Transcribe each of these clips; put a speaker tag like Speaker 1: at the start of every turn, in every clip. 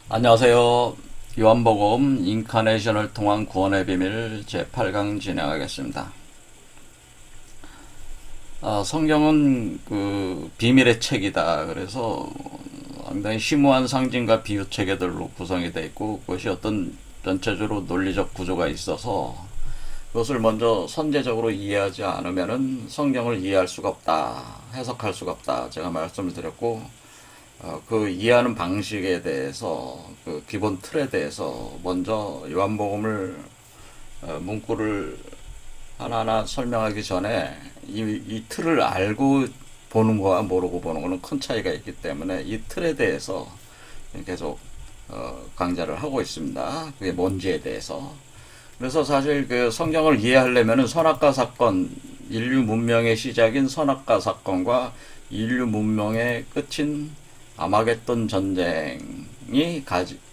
Speaker 1: 안녕하세요. 요한복음 인카네이션을 통한 구원의 비밀 제8강 진행하겠습니다. 성경은 그 비밀의 책이다. 그래서 상당히 심오한 상징과 비유 체계들로 구성이 되어 있고 그것이 어떤 전체적으로 논리적 구조가 있어서 그것을 먼저 선제적으로 이해하지 않으면은 성경을 이해할 수가 없다. 해석할 수가 없다. 제가 말씀을 드렸고 그 이해하는 방식에 대해서 그 기본 틀에 대해서 먼저 요한복음을 문구를 하나하나 설명하기 전에 이 틀을 알고 보는 거와 모르고 보는 거는 큰 차이가 있기 때문에 이 틀에 대해서 계속 강좌를 하고 있습니다. 그게 뭔지에 대해서. 그래서 사실 그 성경을 이해하려면은 선악과 사건, 인류 문명의 시작인 선악과 사건과 인류 문명의 끝인 아마겟돈 전쟁이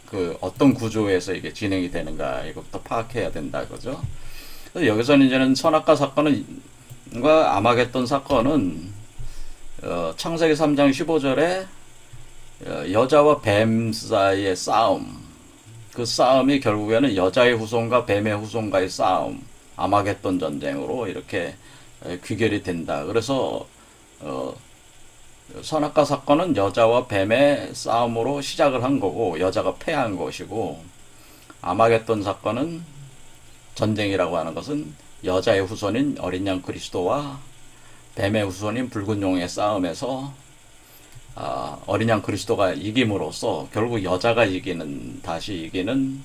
Speaker 1: 그 어떤 구조에서 이게 진행이 되는가 이것부터 파악해야 된다 그죠? 그래서 여기서는 이제는 선악과 사건과 아마겟돈 사건은 창세기 3장 15절에 여자와 뱀 사이의 싸움, 그 싸움이 결국에는 여자의 후손과 뱀의 후손과의 싸움, 아마겟돈 전쟁으로 이렇게 귀결이 된다. 그래서 선악과 사건은 여자와 뱀의 싸움으로 시작을 한 거고 여자가 패한 것이고, 아마겟돈 사건은 전쟁이라고 하는 것은 여자의 후손인 어린 양 그리스도와 뱀의 후손인 붉은 용의 싸움에서 어린 양 그리스도가 이김으로써 결국 여자가 다시 이기는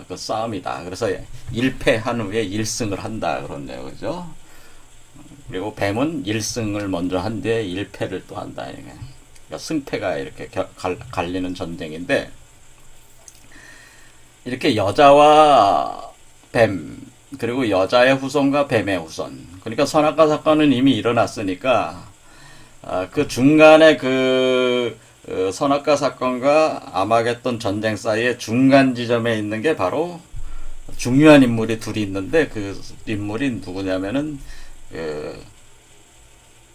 Speaker 1: 그 싸움이다. 그래서 1패한 후에 1승을 한다 그런데요, 그죠? 그리고 뱀은 1승을 먼저 한 뒤에 1패를 또 한다. 그러니까 승패가 이렇게 갈리는 전쟁인데, 이렇게 여자와 뱀, 그리고 여자의 후손과 뱀의 후손. 그러니까 선악과 사건은 이미 일어났으니까, 그 중간에 선악과 사건과 아마겟돈 전쟁 사이의 중간 지점에 있는 게 바로 중요한 인물이 둘이 있는데, 그 인물이 누구냐면은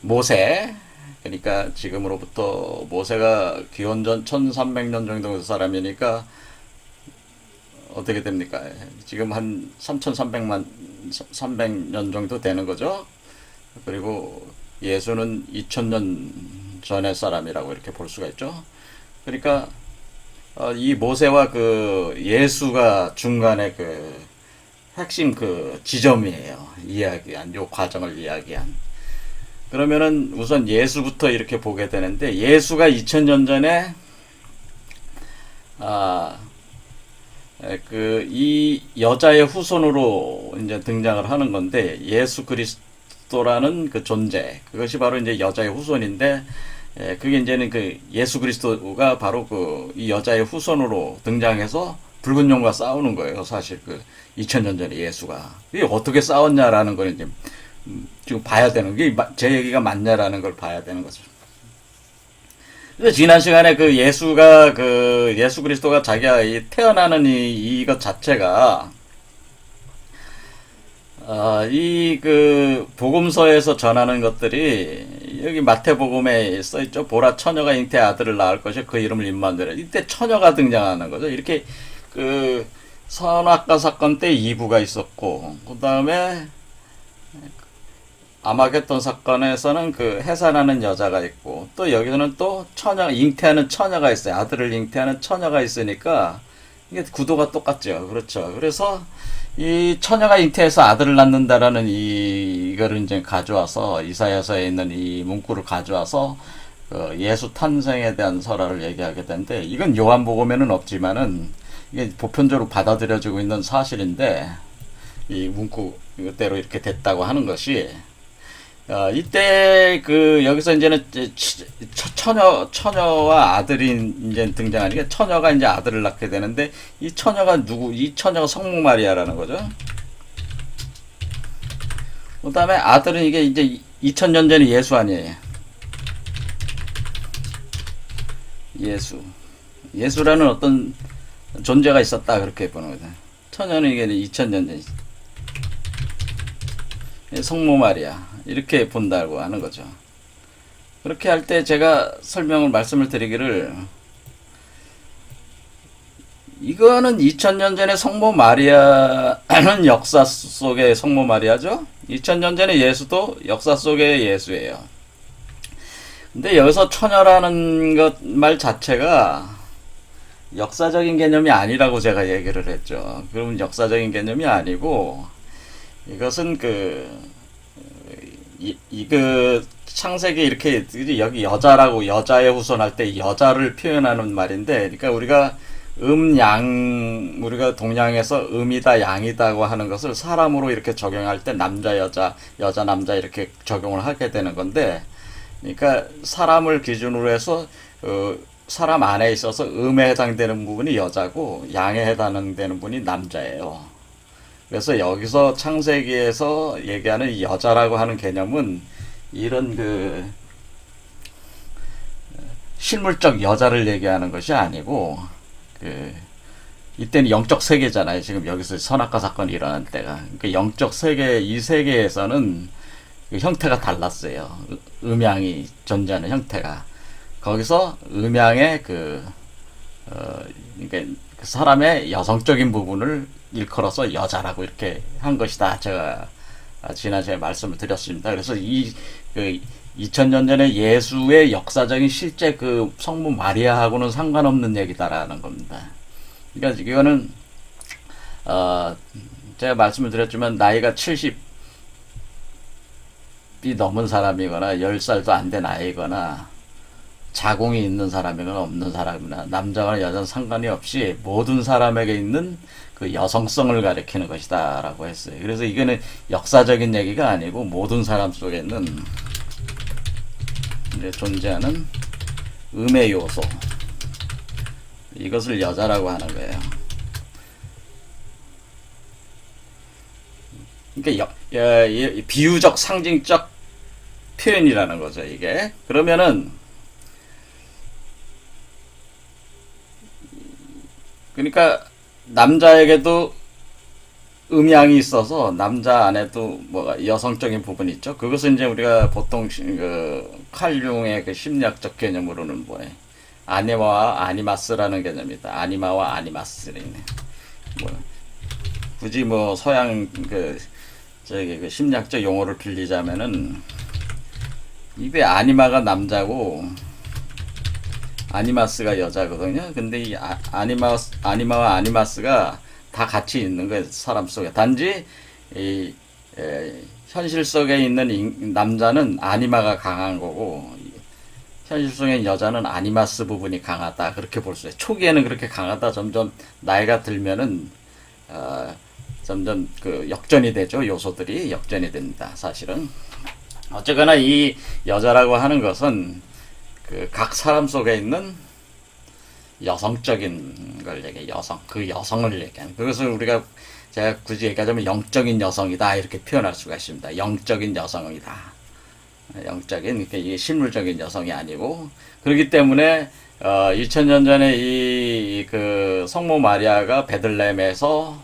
Speaker 1: 모세. 그러니까 지금으로부터 모세가 기원전 1300년 정도 사람이니까 어떻게 됩니까? 지금 한 3,300년 정도 되는 거죠. 그리고 예수는 2000년 전의 사람이라고 이렇게 볼 수가 있죠. 그러니까 이 모세와 그 예수가 중간에 그 핵심 그 지점이에요. 요 과정을 이야기한. 그러면은 우선 예수부터 이렇게 보게 되는데, 예수가 2000년 전에 이 여자의 후손으로 이제 등장을 하는 건데, 예수 그리스도라는 그 존재, 그것이 바로 이제 여자의 후손인데, 그게 이제는 그 예수 그리스도가 바로 그 이 여자의 후손으로 등장해서 붉은 용과 싸우는 거예요. 사실 그 2000년 전에 예수가 이게 어떻게 싸웠냐라는 걸 이제 지금 봐야 되는 게, 제 얘기가 맞냐라는 걸 봐야 되는 거죠. 그래서 지난 시간에 그 예수 그리스도가 자기가 태어나는 이것 자체가 이 그 복음서에서 전하는 것들이 여기 마태복음에 써 있죠. 보라, 처녀가 잉태의 아들을 낳을 것이 그 이름을 임마누엘이라. 이때 처녀가 등장하는 거죠. 이렇게 그 선악과 사건 때 2부가 있었고, 그 다음에 아마겟돈 사건에서는 그 해산하는 여자가 있고, 또 여기서는 또 잉태하는 처녀가 있어요. 아들을 잉태하는 처녀가 있으니까 이게 구도가 똑같죠. 그렇죠. 그래서 이 처녀가 잉태해서 아들을 낳는다라는 이거를 이제 가져와서 이사야서에 있는 이 문구를 가져와서 그 예수 탄생에 대한 설화를 얘기하게 되는데, 이건 요한복음에는 없지만은 이게 보편적으로 받아들여지고 있는 사실인데, 이 문구대로 이렇게 됐다고 하는 것이, 이때 여기서 이제는 처녀와 아들이 이제 등장하니까, 처녀가 이제 아들을 낳게 되는데, 이 처녀가 이 처녀가 성모 마리아라는 거죠. 그 다음에 아들은 이게 이제 2000년 전에 예수 아니에요. 예수라는 어떤 존재가 있었다, 그렇게 보는 거죠. 처녀는 이게 2000년 전 성모 마리아, 이렇게 본다고 하는 거죠. 그렇게 할 때 제가 말씀을 드리기를, 이거는 2000년 전에 성모 마리아는 역사 속의 성모 마리아죠. 2000년 전의 예수도 역사 속의 예수예요. 근데 여기서 처녀라는 것 말 자체가 역사적인 개념이 아니라고 제가 얘기를 했죠. 그러면 역사적인 개념이 아니고 이것은 그 창세기 이렇게 여기 여자라고 여자에 후손할 때 여자를 표현하는 말인데, 그러니까 우리가 양, 우리가 동양에서 음이다 양이다고 하는 것을 사람으로 이렇게 적용할 때 남자 여자 여자 남자 이렇게 적용을 하게 되는 건데, 그러니까 사람을 기준으로 해서 사람 안에 있어서 음에 해당되는 부분이 여자고 양에 해당되는 분이 남자예요. 그래서 여기서 창세기에서 얘기하는 이 여자라고 하는 개념은 이런 실물적 여자를 얘기하는 것이 아니고, 이때는 영적 세계잖아요. 지금 여기서 선악과 사건이 일어난 때가. 그 영적 세계, 이 세계에서는 그 형태가 달랐어요. 음양이 존재하는 형태가. 거기서 음양의 그러니까 그 사람의 여성적인 부분을 일컬어서 여자라고 이렇게 한 것이다. 제가 지난주에 말씀을 드렸습니다. 그래서 2000년 전에 예수의 역사적인 실제 그 성모 마리아하고는 상관없는 얘기다라는 겁니다. 그러니까 이거는 제가 말씀을 드렸지만 나이가 70이 넘은 사람이거나 10살도 안 된 아이거나 자궁이 있는 사람이거나 없는 사람이나 남자와 여자는 상관이 없이 모든 사람에게 있는 그 여성성을 가리키는 것이다 라고 했어요. 그래서 이거는 역사적인 얘기가 아니고 모든 사람 속에 있는 존재하는 음의 요소, 이것을 여자라고 하는 거예요. 그러니까 비유적 상징적 표현이라는 거죠, 이게. 그러면은 그러니까 남자에게도 음양이 있어서 남자 안에도 뭐가 여성적인 부분이 있죠. 그것은 이제 우리가 보통 칼융의 그 심리학적 개념으로는 뭐예요? 아니마와 아니마스라는 개념이다. 아니마와 아니마스는 굳이 뭐 서양 그 심리학적 용어를 빌리자면은 이게 아니마가 남자고 아니마스가 여자거든요. 근데 이 아니마와 아니마스가 다 같이 있는 거예요, 사람 속에. 단지 현실 속에 있는 남자는 아니마가 강한 거고 현실 속에 여자는 아니마스 부분이 강하다, 그렇게 볼 수 있어요. 초기에는 그렇게 강하다. 점점 나이가 들면은 점점 역전이 되죠. 요소들이 역전이 됩니다, 사실은. 어쨌거나 이 여자라고 하는 것은 각 사람 속에 있는 여성적인 걸 얘기해. 그 여성을 얘기하는. 그것을 제가 굳이 얘기하자면 영적인 여성이다, 이렇게 표현할 수가 있습니다. 영적인 여성이다. 영적인, 그러니까 이게 실물적인 여성이 아니고. 그렇기 때문에 2000년 전에 성모 마리아가 베들레헴에서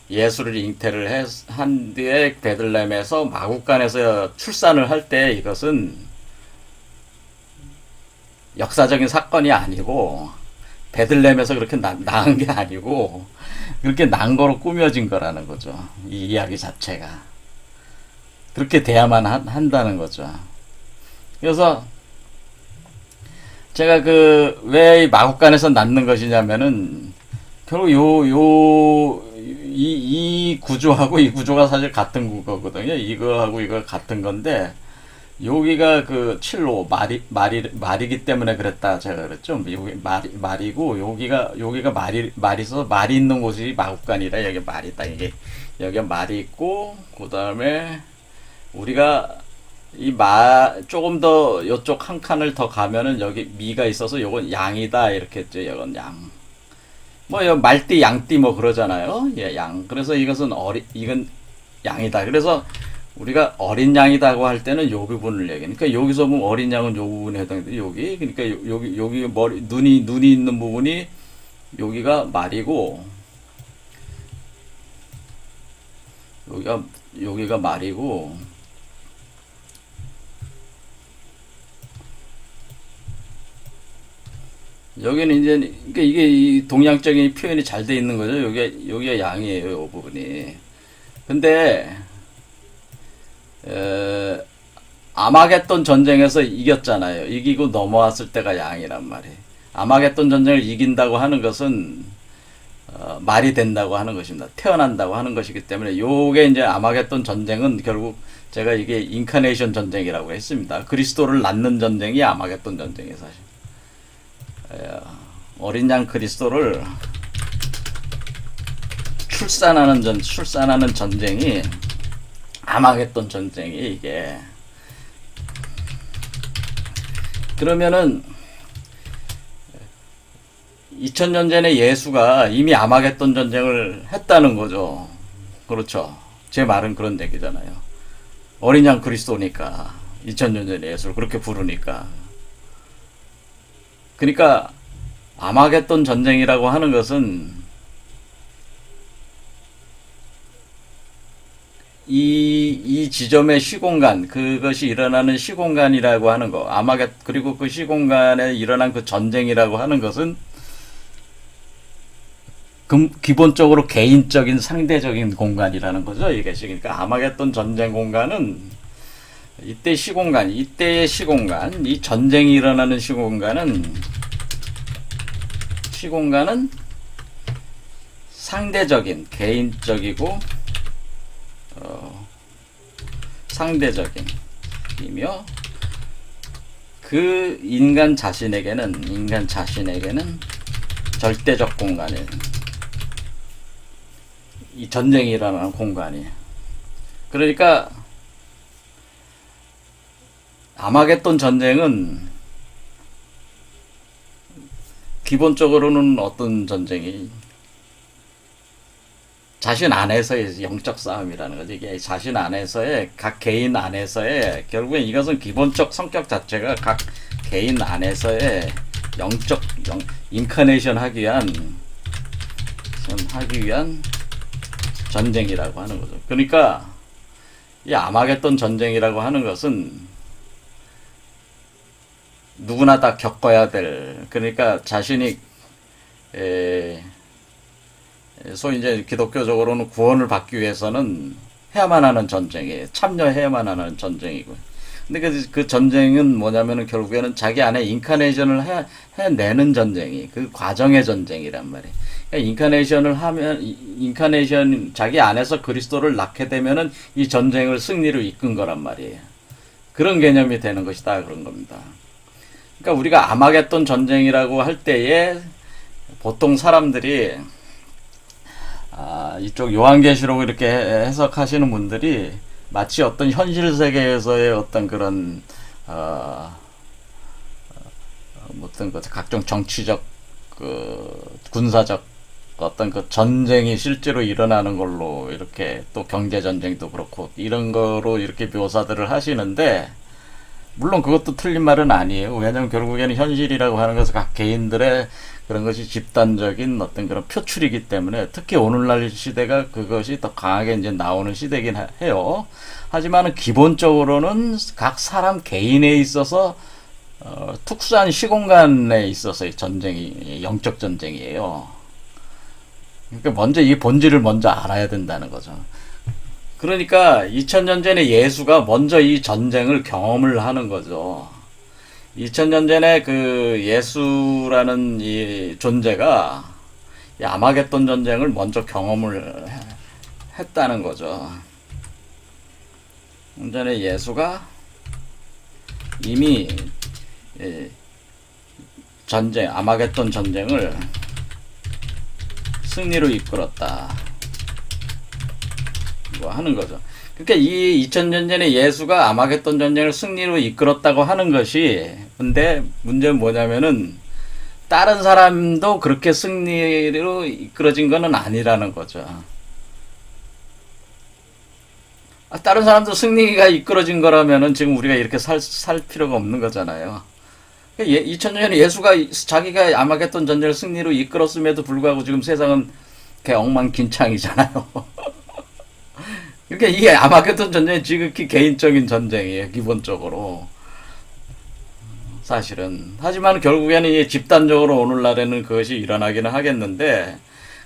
Speaker 1: 예수를 잉태를 한 뒤에 베들레헴에서 마국간에서 출산을 할 때 이것은 역사적인 사건이 아니고 베들레헴에서 그렇게 낳은 게 아니고 그렇게 난 거로 꾸며진 거라는 거죠. 이 이야기 자체가 그렇게 돼야만 한다는 거죠. 그래서 제가 왜 마국간에서 낳는 것이냐면은 결국 이 구조하고 이 구조가 사실 같은 거거든요. 이거하고 이거 같은 건데, 여기가 칠로 말이기 때문에 그랬다 제가 그랬죠. 여기 말이고 여기가 말이 있어서 말이 있는 곳이 마국간이라 여기 말이다. 이게 여기 말이 있고, 그 다음에 우리가 조금 더 요쪽 한 칸을 더 가면은 여기 미가 있어서 요건 양이다, 이렇게 했죠. 요건 양. 말띠 양띠 그러잖아요. 예, 양. 그래서 이건 양이다. 그래서 우리가 어린 양이다고 할 때는 요 부분을 얘기해. 그러니까 여기서 보면 어린 양은 요 부분에 해당돼. 여기. 그러니까 여기 눈이 있는 부분이 여기가 말이고, 여기가 말이고, 여기는 이제 그러니까 이게 이 동양적인 표현이 잘 돼 있는 거죠. 여기가 양이에요, 이 부분이. 근데 아마겟돈 전쟁에서 이겼잖아요. 이기고 넘어왔을 때가 양이란 말이에요. 아마겟돈 전쟁을 이긴다고 하는 것은 말이 된다고 하는 것입니다. 태어난다고 하는 것이기 때문에 요게 이제 아마겟돈 전쟁은 결국 제가 이게 인카네이션 전쟁이라고 했습니다. 그리스도를 낳는 전쟁이 아마겟돈 전쟁이에요, 사실. 어린 양 그리스도를 출산하는 전쟁이 아마겟돈 전쟁이 이게. 그러면은 2000년 전에 예수가 이미 아마겟돈 전쟁을 했다는 거죠. 그렇죠. 제 말은 그런 얘기잖아요. 어린 양 그리스도니까 2000년 전에 예수를 그렇게 부르니까. 그러니까 아마겟돈 전쟁이라고 하는 것은 이 지점의 시공간, 그것이 일어나는 시공간이라고 하는 거, 그리고 그 시공간에 일어난 그 전쟁이라고 하는 것은 기본적으로 개인적인 상대적인 공간이라는 거죠. 이게 그러니까 아마겟돈 전쟁 공간은 이때의 시공간, 이 전쟁이 일어나는 시공간은 상대적인, 개인적이고 상대적인이며 그 인간 자신에게는 절대적 공간이에요. 이 전쟁이 일어나는 공간이. 그러니까 아마겟돈 전쟁은 기본적으로는 어떤 전쟁이 자신 안에서의 영적 싸움이라는 거지. 이게 자신 안에서의, 각 개인 안에서의, 결국엔 이것은 기본적 성격 자체가 각 개인 안에서의 인카네이션 하기 위한 전쟁이라고 하는 거죠. 그러니까 이 아마겟돈 전쟁이라고 하는 것은 누구나 다 겪어야 될, 그러니까 자신이 소위 이제 기독교적으로는 구원을 받기 위해서는 해야만 하는 전쟁이에요. 참여해야만 하는 전쟁이고. 근데 그 전쟁은 뭐냐면은 결국에는 자기 안에 인카네이션을 해내는 전쟁이, 그 과정의 전쟁이란 말이에요. 그러니까 인카네이션, 자기 안에서 그리스도를 낳게 되면은 이 전쟁을 승리로 이끈 거란 말이에요. 그런 개념이 되는 것이다, 그런 겁니다. 그러니까 우리가 아마겟돈 전쟁이라고 할 때에 보통 사람들이 이쪽 요한계시록 이렇게 해석하시는 분들이 마치 어떤 현실 세계에서의 어떤 그런 어떤 그 각종 정치적 군사적 어떤 그 전쟁이 실제로 일어나는 걸로 이렇게 또 경제 전쟁도 그렇고 이런 거로 이렇게 묘사들을 하시는데 물론 그것도 틀린 말은 아니에요. 왜냐하면 결국에는 현실이라고 하는 것은 각 개인들의 그런 것이 집단적인 어떤 그런 표출이기 때문에 특히 오늘날 시대가 그것이 더 강하게 이제 나오는 시대긴 해요. 하지만은 기본적으로는 각 사람 개인에 있어서 특수한 시공간에 있어서의 전쟁이 영적 전쟁이에요. 그러니까 먼저 이 본질을 먼저 알아야 된다는 거죠. 그러니까 2000년 전에 예수가 먼저 이 전쟁을 경험을 하는 거죠. 2000년 전에 그 예수라는 이 존재가 이 아마겟돈 전쟁을 먼저 경험을 했다는 거죠. 전에 예수가 이미 아마겟돈 전쟁을 승리로 이끌었다. 하는 거죠. 그러니까 이 2000년 전에 예수가 아마겟돈 전쟁을 승리로 이끌었다고 하는 것이, 근데 문제는 뭐냐면은 다른 사람도 그렇게 승리로 이끌어진 거는 아니라는 거죠. 다른 사람도 승리가 이끌어진 거라면은 지금 우리가 이렇게 살 필요가 없는 거잖아요. 2000년 전에 예수가 자기가 아마겟돈 전쟁을 승리로 이끌었음에도 불구하고 지금 세상은 엉망진창이잖아요. 그러니까 이게 아마겟돈 전쟁이 지극히 개인적인 전쟁이에요, 기본적으로. 사실은. 하지만 결국에는 이 집단적으로 오늘날에는 그것이 일어나기는 하겠는데,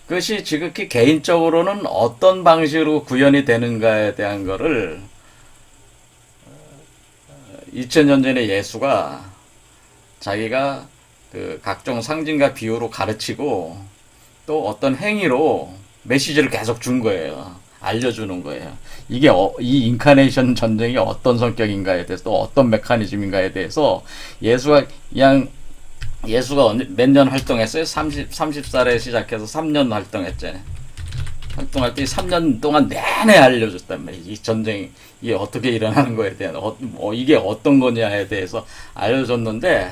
Speaker 1: 그것이 지극히 개인적으로는 어떤 방식으로 구현이 되는가에 대한 거를 2000년 전에 예수가 자기가 그 각종 상징과 비유로 가르치고 또 어떤 행위로 메시지를 계속 준 거예요. 알려주는 거예요. 이게 이 인카네이션 전쟁이 어떤 성격인가에 대해서 또 어떤 메커니즘인가에 대해서 예수가 몇 년 활동했어요? 30살에 시작해서 3년 활동했잖아요. 활동할 때 3년 동안 내내 알려줬단 말이에요. 이 전쟁이 어떻게 일어나는 거에 대한, 이게 어떤 거냐에 대해서 알려줬는데,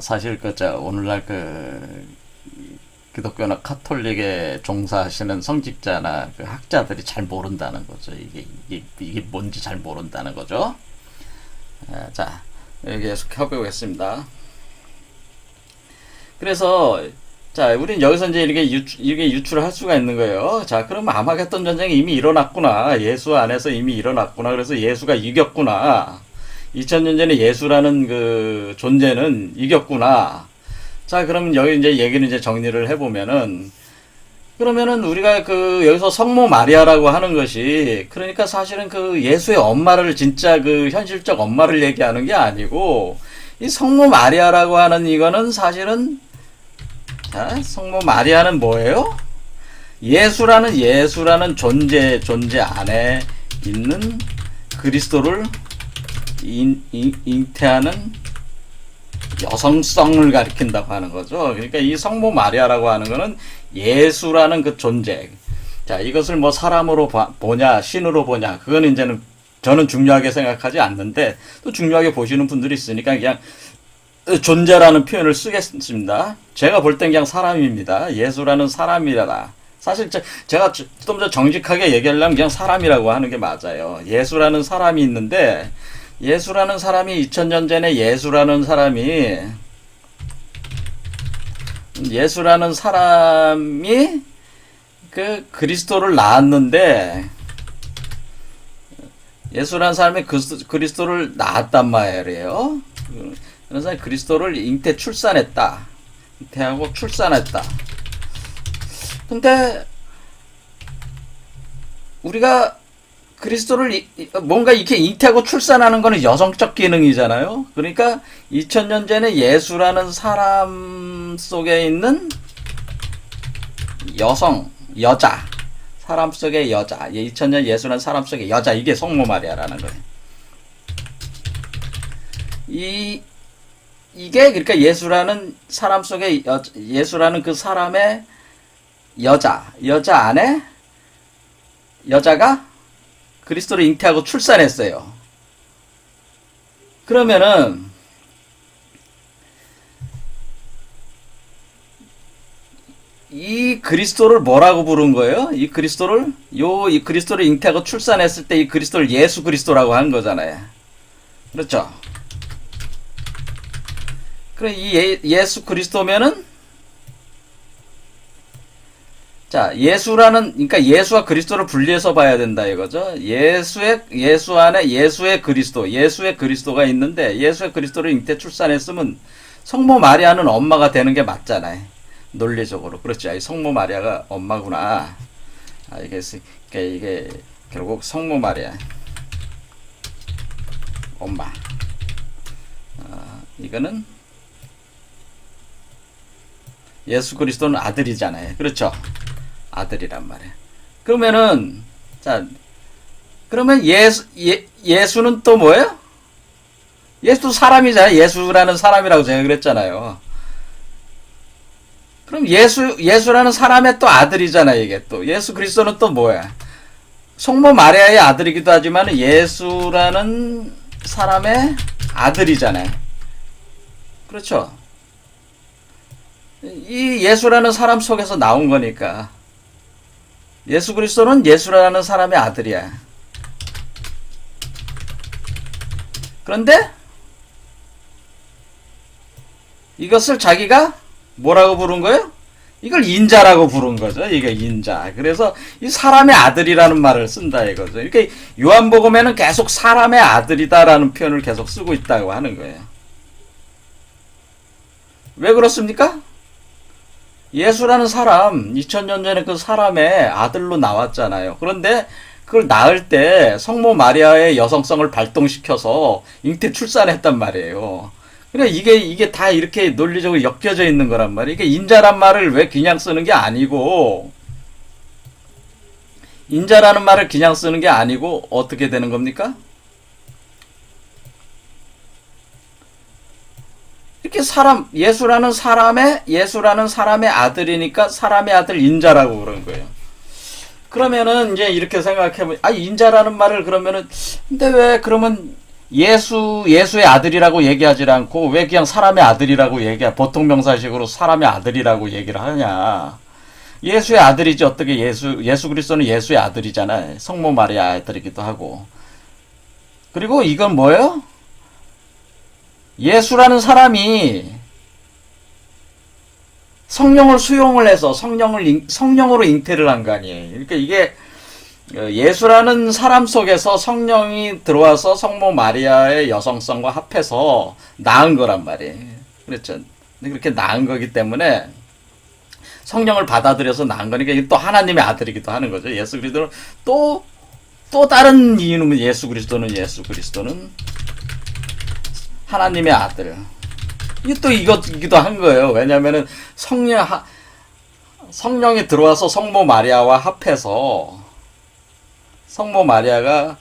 Speaker 1: 사실 오늘날 기독교나 카톨릭에 종사하시는 성직자나 그 학자들이 잘 모른다는 거죠. 이게 뭔지 잘 모른다는 거죠. 자, 계속 해보겠습니다. 그래서, 자, 우린 여기서 이제 이렇게 유출을 할 수가 있는 거예요. 자, 그러면 아마겟돈 전쟁이 이미 일어났구나. 예수 안에서 이미 일어났구나. 그래서 예수가 이겼구나. 2000년 전에 예수라는 그 존재는 이겼구나. 자, 그럼 여기 이제 얘기를 이제 정리를 해보면은, 그러면은 우리가 여기서 성모 마리아라고 하는 것이, 그러니까 사실은 예수의 엄마를 진짜 현실적 엄마를 얘기하는 게 아니고, 이 성모 마리아라고 하는 이거는 사실은, 자, 성모 마리아는 뭐예요? 예수라는 존재 안에 있는 그리스도를 잉태하는 여성성을 가리킨다고 하는 거죠. 그러니까 이 성모 마리아라고 하는 거는 예수라는 그 존재. 자, 이것을 뭐 사람으로 보냐, 신으로 보냐, 그건 이제는 저는 중요하게 생각하지 않는데, 또 중요하게 보시는 분들이 있으니까 그냥 존재라는 표현을 쓰겠습니다. 제가 볼 땐 그냥 사람입니다. 예수라는 사람이라. 사실 제가 좀 더 정직하게 얘기하려면 그냥 사람이라고 하는 게 맞아요. 예수라는 사람이 있는데, 예수라는 사람이 2000년 전에 예수라는 사람이 그리스도를 낳았는데, 예수라는 사람이 그리스도를 낳았단 말이에요. 그래서 그리스도를 출산했다. 잉태하고 출산했다. 근데 우리가 그리스도를 뭔가 이렇게 잉태하고 출산하는 거는 여성적 기능이잖아요. 그러니까 2000년 전에 예수라는 사람 속에 있는 여자, 사람 속의 여자, 2000년 예수라는 사람 속의 여자, 이게 성모 마리아라는 거예요. 이게 그러니까 예수라는 사람 속에 예수라는 그 사람의 여자 안에 여자가 그리스도를 잉태하고 출산했어요. 그러면은 이 그리스도를 뭐라고 부른 거예요? 이 그리스도를 잉태하고 출산했을 때 이 그리스도를 예수 그리스도라고 한 거잖아요. 그렇죠? 그럼 이 예수 그리스도면은, 자, 그러니까 예수와 그리스도를 분리해서 봐야 된다 이거죠. 예수 안에 예수의 그리스도가 있는데, 예수의 그리스도를 잉태 출산했으면 성모 마리아는 엄마가 되는 게 맞잖아요. 논리적으로. 그렇죠. 성모 마리아가 엄마구나. 이게 결국 성모 마리아. 엄마. 이거는 예수 그리스도는 아들이잖아요. 그렇죠. 아들이란 말이에요. 그러면은, 자, 그러면 예수는 또 뭐예요? 예수도 사람이잖아요. 예수라는 사람이라고 제가 그랬잖아요. 그럼 예수라는 사람의 또 아들이잖아요. 이게 또. 예수 그리스도는 또 뭐야? 성모 마리아의 아들이기도 하지만 예수라는 사람의 아들이잖아요. 그렇죠. 이 예수라는 사람 속에서 나온 거니까. 예수 그리스도는 예수라는 사람의 아들이야. 그런데 이것을 자기가 뭐라고 부른 거예요? 이걸 인자라고 부른 거죠. 이게 인자. 그래서 이 사람의 아들이라는 말을 쓴다 이거죠. 이렇게 요한복음에는 계속 사람의 아들이다라는 표현을 계속 쓰고 있다고 하는 거예요. 왜 그렇습니까? 예수라는 사람, 2000년 전에 그 사람의 아들로 나왔잖아요. 그런데 그걸 낳을 때 성모 마리아의 여성성을 발동시켜서 잉태 출산했단 말이에요. 그러니까 이게 다 이렇게 논리적으로 엮여져 있는 거란 말이에요. 이게 인자란 말을 왜 그냥 쓰는 게 아니고, 인자라는 말을 그냥 쓰는 게 아니고 어떻게 되는 겁니까? 이렇게 예수라는 사람의 아들이니까 사람의 아들 인자라고 그런 거예요. 그러면은 이제 이렇게 생각해보면, 인자라는 말을 그러면은, 근데 왜 그러면 예수의 아들이라고 얘기하지 않고 왜 그냥 사람의 아들이라고 보통 명사식으로 사람의 아들이라고 얘기를 하냐. 예수의 아들이지 어떻게 예수 그리스도는 예수의 아들이잖아요. 성모 마리아 아들이기도 하고. 그리고 이건 뭐예요? 예수라는 사람이 성령을 수용을 해서 성령으로 잉태를 한 거 아니에요. 그러니까 이게 예수라는 사람 속에서 성령이 들어와서 성모 마리아의 여성성과 합해서 낳은 거란 말이에요. 그렇죠. 그렇게 낳은 거기 때문에 성령을 받아들여서 낳은 거니까 이게 또 하나님의 아들이기도 하는 거죠. 예수 그리스도는 또 다른 이유는 예수 그리스도는 하나님의 아들. 이게 또 이기도 한 거예요. 왜냐면은 성령이 들어와서 성모 마리아와 합해서 성모 마리아가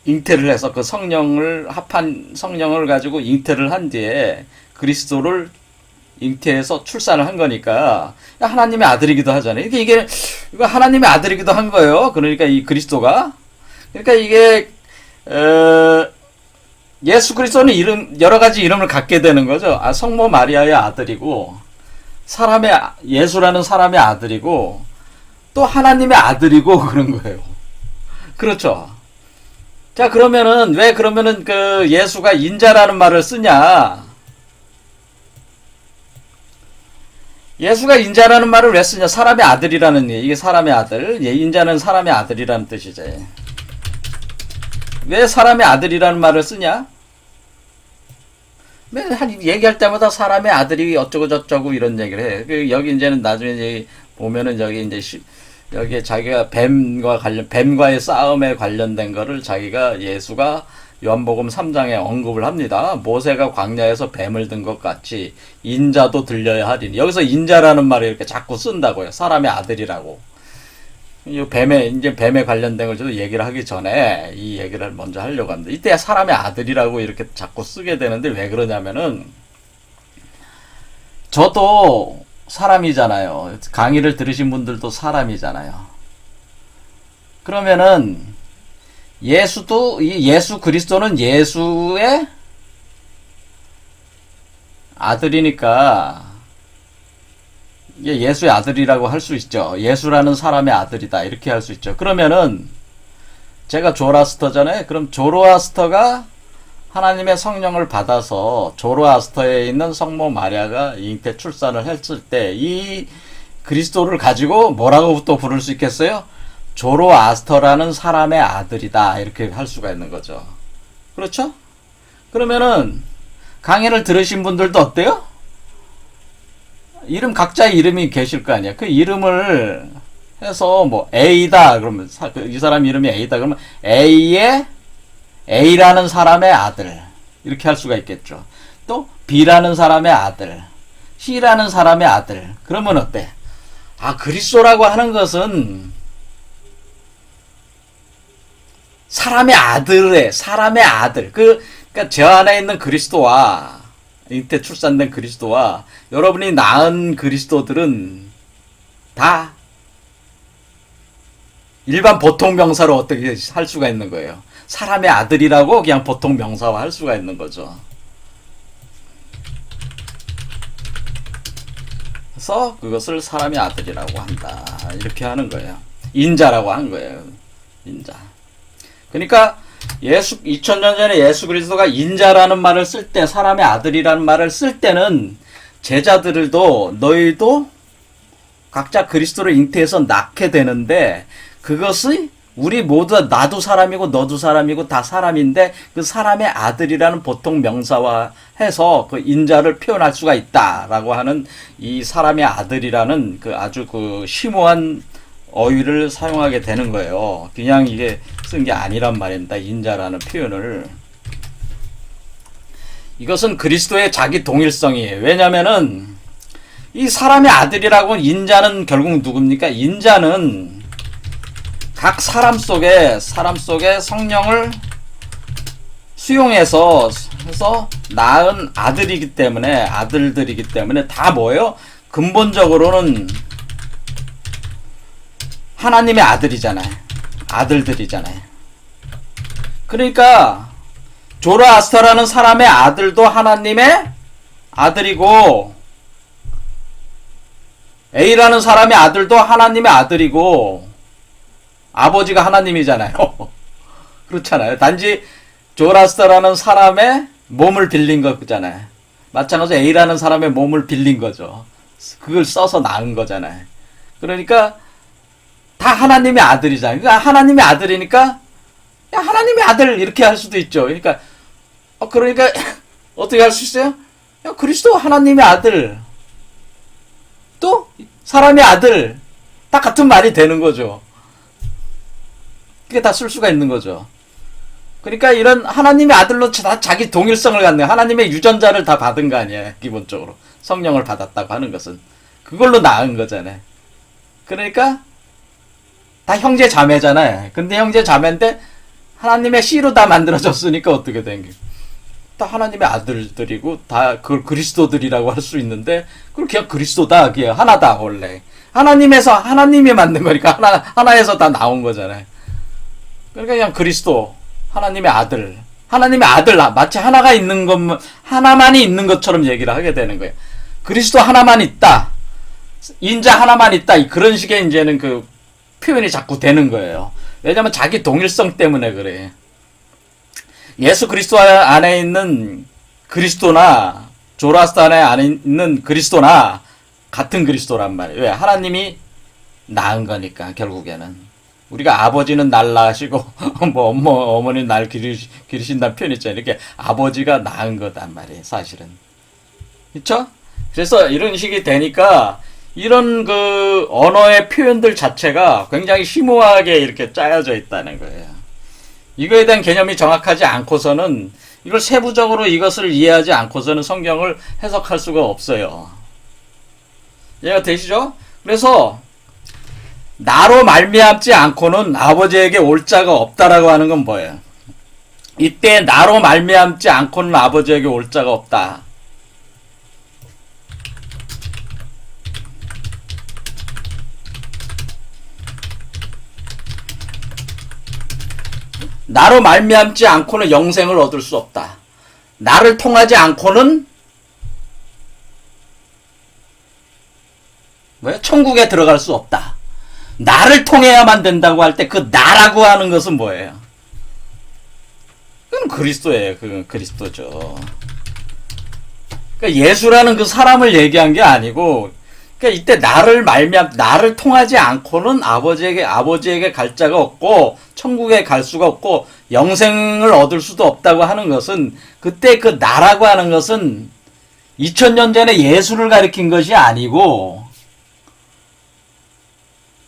Speaker 1: 잉태를 해서 그 합한 성령을 가지고 잉태를 한 뒤에 그리스도를 잉태해서 출산을 한 거니까 하나님의 아들이기도 하잖아요. 이거 하나님의 아들이기도 한 거예요. 그러니까 이 그리스도가. 그러니까 이게, 예수 그리스도는 여러 가지 이름을 갖게 되는 거죠. 성모 마리아의 아들이고, 예수라는 사람의 아들이고, 또 하나님의 아들이고 그런 거예요. 그렇죠. 자, 왜 그러면은 그 예수가 인자라는 말을 쓰냐? 예수가 인자라는 말을 왜 쓰냐? 사람의 아들이라는 이게 사람의 아들. 인자는 사람의 아들이라는 뜻이죠. 왜 사람의 아들이라는 말을 쓰냐? 얘기할 때마다 사람의 아들이 어쩌고 저쩌고 이런 얘기를 해. 여기 이제는 나중에 보면은 여기에 자기가 뱀과의 싸움에 관련된 거를 예수가 요한복음 3장에 언급을 합니다. 모세가 광야에서 뱀을 든 것 같이 인자도 들려야 하리니. 여기서 인자라는 말을 이렇게 자꾸 쓴다고요. 사람의 아들이라고. 뱀에 관련된 걸 저도 얘기를 하기 전에 이 얘기를 먼저 하려고 합니다. 이때 사람의 아들이라고 이렇게 자꾸 쓰게 되는데 왜 그러냐면은, 저도 사람이잖아요. 강의를 들으신 분들도 사람이잖아요. 그러면은 예수 그리스도는 예수의 아들이니까 예수의 아들이라고 할 수 있죠. 예수라는 사람의 아들이다 이렇게 할 수 있죠. 그러면은 제가 조라스터잖아요. 그럼 조로아스터가 하나님의 성령을 받아서 조로아스터에 있는 성모 마리아가 잉태 출산을 했을 때 이 그리스도를 가지고 뭐라고 또 부를 수 있겠어요? 조로아스터라는 사람의 아들이다 이렇게 할 수가 있는 거죠. 그렇죠? 그러면은 강의를 들으신 분들도 어때요? 각자의 이름이 계실 거 아니야. 그 이름을 해서 A다 그러면 이 사람 이름이 A다 그러면 A라는 사람의 아들 이렇게 할 수가 있겠죠. 또 B라는 사람의 아들, C라는 사람의 아들. 그러면 어때? 그리스도라고 하는 것은 사람의 아들. 그러니까 저 안에 있는 그리스도와 잉태 출산된 그리스도와 여러분이 낳은 그리스도들은 다 일반 보통 명사로 어떻게 할 수가 있는 거예요. 사람의 아들이라고 그냥 보통 명사화 할 수가 있는 거죠. 그래서 그것을 사람의 아들이라고 한다. 이렇게 하는 거예요. 인자라고 한 거예요. 인자. 그러니까 2000년 전에 예수 그리스도가 인자라는 말을 쓸 때, 사람의 아들이라는 말을 쓸 때는 제자들도 너희도 각자 그리스도를 잉태해서 낳게 되는데 그것이 우리 모두 나도 사람이고 너도 사람이고 다 사람인데 그 사람의 아들이라는 보통 명사화해서 그 인자를 표현할 수가 있다라고 하는 이 사람의 아들이라는 그 아주 그 심오한 어휘를 사용하게 되는 거예요. 그냥 이게 쓴 게 아니란 말입니다. 인자라는 표현을. 이것은 그리스도의 자기 동일성이에요. 왜냐면은 이 사람의 아들이라고 인자는 결국 누굽니까? 인자는 각 사람 속에 성령을 수용해서 낳은 아들이기 때문에 아들들이기 때문에 다 뭐예요? 근본적으로는 하나님의 아들이잖아요. 아들들이잖아요. 그러니까 조로아스터라는 사람의 아들도 하나님의 아들이고 A라는 사람의 아들도 하나님의 아들이고 아버지가 하나님이잖아요. 그렇잖아요. 단지 조로아스터라는 사람의 몸을 빌린 거잖아요. 마찬가지로 A라는 사람의 몸을 빌린 거죠. 그걸 써서 낳은 거잖아요. 그러니까 다 하나님의 아들이잖아요. 그러니까 하나님의 아들이니까 야, 하나님의 아들 이렇게 할 수도 있죠. 그러니까 어떻게 할 수 있어요? 야, 그리스도 하나님의 아들 또 사람의 아들 다 같은 말이 되는 거죠. 그게 다 쓸 수가 있는 거죠. 그러니까 이런 하나님의 아들로 다 자기 동일성을 갖네. 하나님의 유전자를 다 받은 거 아니에요. 기본적으로 성령을 받았다고 하는 것은 그걸로 낳은 거잖아요. 그러니까 다 형제 자매잖아요. 근데 형제 자매인데 하나님의 씨로 다 만들어졌으니까 어떻게 된 게? 다 하나님의 아들들이고 다 그걸 그리스도들이라고 할 수 있는데 그걸 그냥 그리스도다. 그냥 하나다 원래. 하나님에서 하나님이 만든 거니까 하나에서 다 나온 거잖아요. 그러니까 그냥 그리스도 하나님의 아들. 하나님의 아들 마치 하나가 있는 것만 하나만이 있는 것처럼 얘기를 하게 되는 거예요. 그리스도 하나만 있다. 인자 하나만 있다. 그런 식의 이제는 그 표현이 자꾸 되는 거예요. 왜냐면 자기 동일성 때문에 그래. 예수 그리스도 안에 있는 그리스도나 조로아스터 안에 있는 그리스도나 같은 그리스도란 말이에요. 왜? 하나님이 낳은 거니까 결국에는. 우리가 아버지는 날 낳으시고 뭐 어머니는 날 기르신다는 표현 있잖아요. 이렇게 아버지가 낳은 거단 말이에요. 사실은. 그렇죠? 그래서 이런 식이 되니까 이런 그 언어의 표현들 자체가 굉장히 심오하게 이렇게 짜여져 있다는 거예요. 이거에 대한 개념이 정확하지 않고서는 이걸 세부적으로 이것을 이해하지 않고서는 성경을 해석할 수가 없어요. 이해가 되시죠? 그래서 나로 말미암지 않고는 아버지에게 올 자가 없다라고 하는 건 뭐예요? 이때 나로 말미암지 않고는 아버지에게 올 자가 없다. 나로 말미암지 않고는 영생을 얻을 수 없다. 나를 통하지 않고는 왜? 천국에 들어갈 수 없다. 나를 통해야만 된다고 할 때 그 나라고 하는 것은 뭐예요? 그건 그리스도예요. 그건 그리스도죠. 그러니까 예수라는 그 사람을 얘기한 게 아니고, 그러니까 이때 나를 통하지 않고는 아버지에게 갈 자가 없고, 천국에 갈 수가 없고, 영생을 얻을 수도 없다고 하는 것은, 그때 그 나라고 하는 것은 2000년 전에 예수를 가리킨 것이 아니고,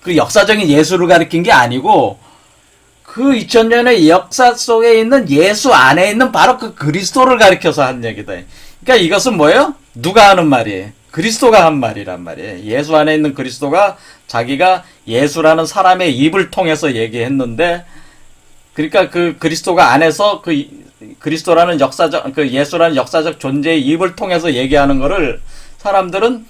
Speaker 1: 그 역사적인 예수를 가리킨 게 아니고, 그 2000년의 역사 속에 있는 예수 안에 있는 바로 그 그리스도를 가리켜서 한 얘기다. 그러니까 이것은 뭐예요? 누가 하는 말이에요? 그리스도가 한 말이란 말이에요. 예수 안에 있는 그리스도가 자기가 예수라는 사람의 입을 통해서 얘기했는데, 그러니까 그 그리스도가 안에서 그 그리스도라는 그 예수라는 역사적 존재의 입을 통해서 얘기하는 거를 사람들은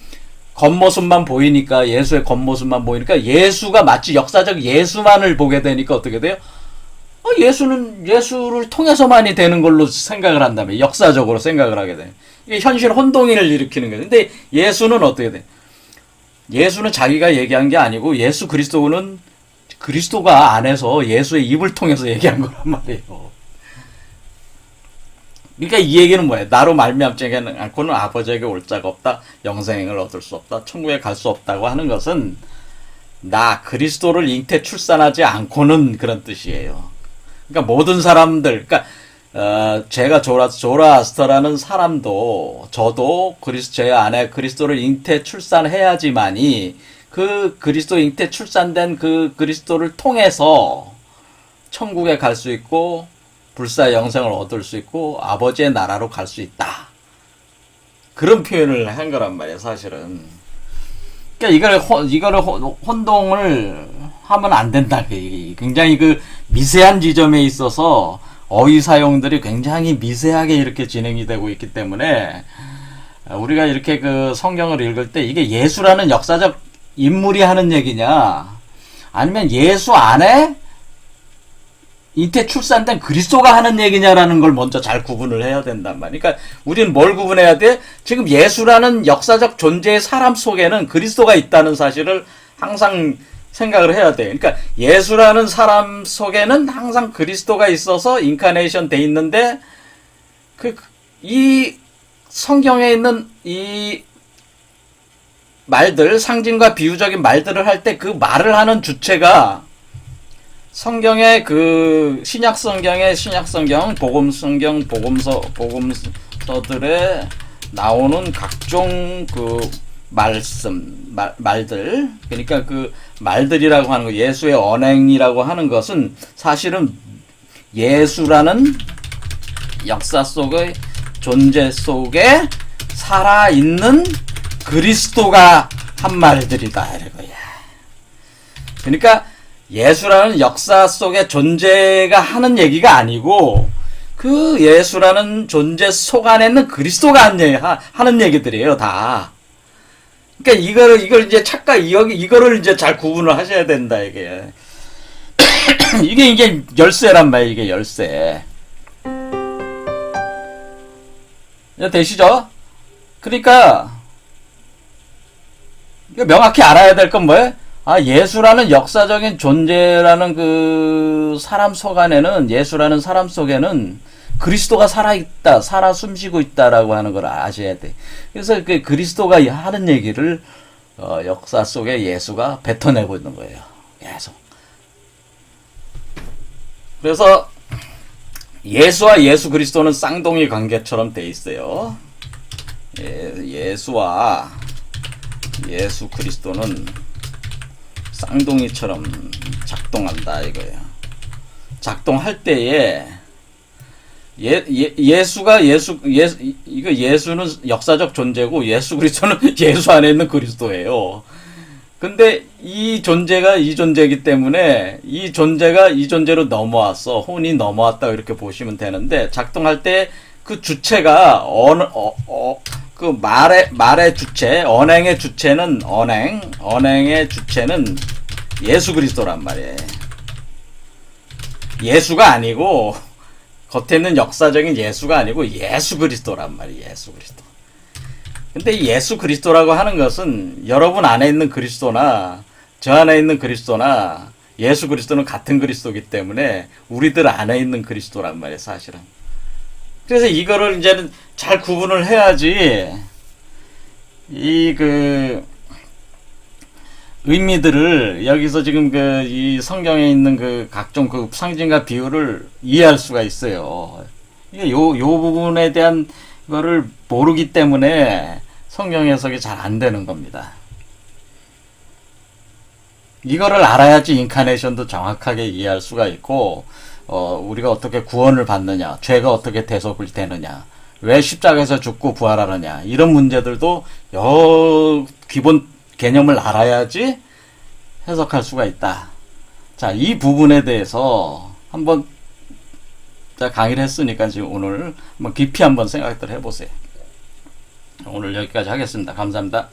Speaker 1: 겉모습만 보이니까, 예수의 겉모습만 보이니까 예수가 마치 역사적 예수만을 보게 되니까 어떻게 돼요? 예수는 예수를 통해서만이 되는 걸로 생각을 한다면, 역사적으로 생각을 하게 돼요. 이게 현실 혼동을 일으키는 거예요. 근데 예수는 어떻게 돼? 예수는 자기가 얘기한 게 아니고 예수 그리스도는 그리스도가 안에서 예수의 입을 통해서 얘기한 거란 말이에요. 그러니까 이 얘기는 뭐예요? 나로 말미암지 않고는 아버지에게 올 자가 없다. 영생을 얻을 수 없다. 천국에 갈 수 없다고 하는 것은 나 그리스도를 잉태 출산하지 않고는 그런 뜻이에요. 그러니까 모든 사람들, 그러니까 제가 조라스터라는 사람도 저도 제 안에 그리스도를 잉태 출산해야지만이 그 그리스도 잉태 출산된 그 그리스도를 통해서 천국에 갈 수 있고 불사의 영생을 얻을 수 있고 아버지의 나라로 갈 수 있다. 그런 표현을 한 거란 말이에요, 사실은. 그러니까 이거를 혼동을 하면 안 된다. 굉장히 그 미세한 지점에 있어서 어휘 사용들이 굉장히 미세하게 이렇게 진행이 되고 있기 때문에 우리가 이렇게 그 성경을 읽을 때 이게 예수라는 역사적 인물이 하는 얘기냐, 아니면 예수 안에 잉태 출산된 그리스도가 하는 얘기냐라는 걸 먼저 잘 구분을 해야 된단 말이야. 그러니까 우리는 뭘 구분해야 돼? 지금 예수라는 역사적 존재의 사람 속에는 그리스도가 있다는 사실을 항상 생각을 해야 돼. 그러니까 예수라는 사람 속에는 항상 그리스도가 있어서 인카네이션 돼 있는데 이 성경에 있는 이 말들, 상징과 비유적인 말들을 할 때 그 말을 하는 주체가 성경의 그 신약 성경, 복음 성경, 복음서들에 나오는 각종 그 말들, 그러니까 그 말들이라고 하는 거, 예수의 언행이라고 하는 것은 사실은 예수라는 역사 속의 존재 속에 살아있는 그리스도가 한 말들이다 이거야. 그러니까 예수라는 역사 속의 존재가 하는 얘기가 아니고 그 예수라는 존재 속 안에 있는 그리스도가 하는 얘기들이에요, 다. 그러니까 이걸 이제 이거를 이제 잘 구분을 하셔야 된다, 이게. 이게 열쇠란 말이에요, 이게 열쇠. 되시죠? 그러니까 명확히 알아야 될 건 뭐예요? 예수라는 역사적인 존재라는 그 사람 속 안에는, 예수라는 사람 속에는 그리스도가 살아있다, 살아 숨쉬고 있다라고 하는 걸 아셔야 돼. 그래서 그 그리스도가 하는 얘기를 역사 속에 예수가 뱉어내고 있는 거예요. 계속. 그래서 예수와 예수 그리스도는 쌍둥이 관계처럼 돼 있어요. 예수와 예수 그리스도는 쌍둥이처럼 작동한다 이거예요. 작동할 때에 예수는 역사적 존재고 예수 그리스도는 예수 안에 있는 그리스도예요. 근데 이 존재가 이 존재이기 때문에 이 존재가 이 존재로 넘어왔어. 혼이 넘어왔다 이렇게 보시면 되는데, 작동할 때 그 주체가 그 말의 주체, 언행의 주체는 언행의 주체는 예수 그리스도란 말이에요. 예수가 아니고, 겉에 있는 역사적인 예수가 아니고 예수 그리스도란 말이에요. 예수 그리스도. 근데 예수 그리스도라고 하는 것은 여러분 안에 있는 그리스도나 저 안에 있는 그리스도나 예수 그리스도는 같은 그리스도이기 때문에 우리들 안에 있는 그리스도란 말이에요, 사실은. 그래서 이거를 이제는 잘 구분을 해야지 의미들을 여기서 지금 이 성경에 있는 그 각종 그 상징과 비유를 이해할 수가 있어요. 요 부분에 대한 거를 모르기 때문에 성경 해석이 잘 안 되는 겁니다. 이거를 알아야지 인카네이션도 정확하게 이해할 수가 있고, 우리가 어떻게 구원을 받느냐, 죄가 어떻게 대속이 되느냐, 왜 십자가에서 죽고 부활하느냐, 이런 문제들도 기본 개념을 알아야지 해석할 수가 있다. 자, 이 부분에 대해서 한번 강의를 했으니까 지금 오늘 한번 깊이 한번 생각들 해보세요. 오늘 여기까지 하겠습니다. 감사합니다.